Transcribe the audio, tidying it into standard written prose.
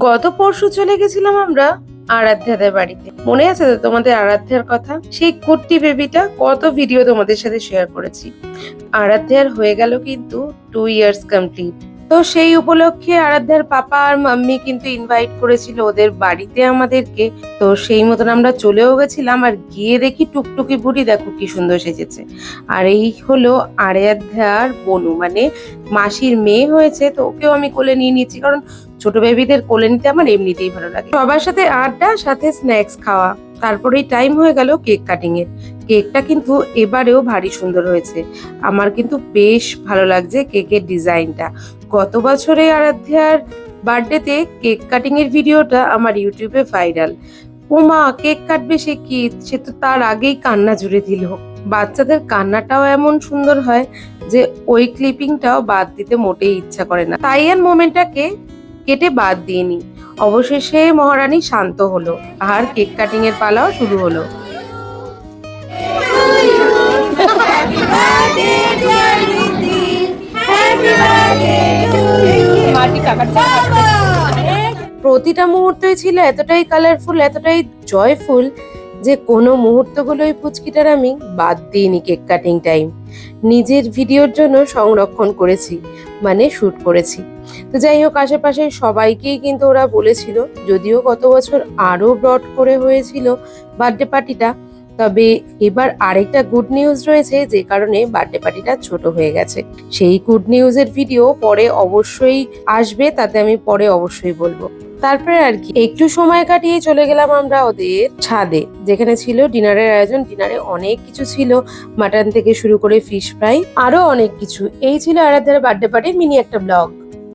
গত পরশু চলে গেছিলাম আমরা আরাধ্যাদের বাড়িতে। মনে আছে তো তোমাদের আরাধ্যার কথা? সেই কুট্টি বেবিটা কত ভিডিও তোমাদের সাথে শেয়ার করেছি। আরাধ্যার হয়ে গেল কিন্তু 2 ইয়ার্স কমপ্লিট। তো সেই উপলক্ষে আরাধ্যার পাপা আর মাম্মি কিন্তু ইনভাইট করেছিল ওদের বাড়িতে আমাদেরকে। তো সেই মতন আমরা চলেও গেছিলাম, আর গিয়ে দেখি টুকটুকি বুড়ি দেখো কি সুন্দর সেজেছে। আর এই হলো আরাধ্যার বনু, মানে মাসির মেয়ে হয়েছে। তো ওকেও আমি কোলে নিয়ে নিয়েছি, কারণ ছোট বেবিদের কোলে নিতে আমার এমনিতেই ভালো লাগে। সবার সাথে আড্ডা, সাথে স্ন্যাক্স খাওয়া। তারপরেই টাইম হয়ে গেল কেক কাটিং এর। কেকটা কিন্তু এবারেও ভারী সুন্দর হয়েছে। আমার কিন্তু বেশ ভালো লাগছে কেকের ডিজাইনটা। গত বছরে আরাধ্যার বার্থডেতে কেক কাটিং এর ভিডিওটা আমার ইউটিউবে ভাইরাল। ওমা, কেক কাটবে সে কি, সে তো তার আগেই কান্না জুড়ে দিল। বাচ্চাদের কান্নাটাও এমন সুন্দর হয় যে ওই ক্লিপিংটাও বাদ দিতে মোটেই ইচ্ছা করে না। তাই আর মোমেন্টটাকে কেটে বাদ দিইনি। অবশেষে মহারানী শান্ত হলো, আর কেক কাটিং এর পালাও শুরু হলো। প্রতিটা মুহূর্তই ছিল এতটাই কালারফুল, এতটাই জয়ফুল যে কোনো মুহূর্তগুলোই পুচকিটার আমি বাদ দিইনি। কেক কাটিং টাইম নিজের ভিডিওর জন্য সংরক্ষণ করেছি, মানে শুট করেছি। তো যাই হোক, আশেপাশে সবাইকেই কিন্তু ওরা বলেছিল, যদিও গত বছর আরো ব্রড করে হয়েছিল বার্থডে পার্টিটা, তবে এবার আরেকটা গুড নিউজ রয়েছে, যে কারণে বার্থডে পার্টিটা ছোট হয়ে গেছে। সেই গুড নিউজের ভিডিও পরে অবশ্যই আসবে, তাতে আমি পরে অবশ্যই বলবো। তারপরে আর কি একটু সময় কাটিয়ে চলে গেলাম আমরা ওদের ছাদে, যেখানে ছিল ডিনারের আয়োজন। ডিনারে অনেক কিছু ছিল, মাটন থেকে শুরু করে ফিশ ফ্রাই, আরো অনেক কিছু। এই ছিল আরাধ্যার বার্থডে পার্টির মিনি একটা ব্লগ।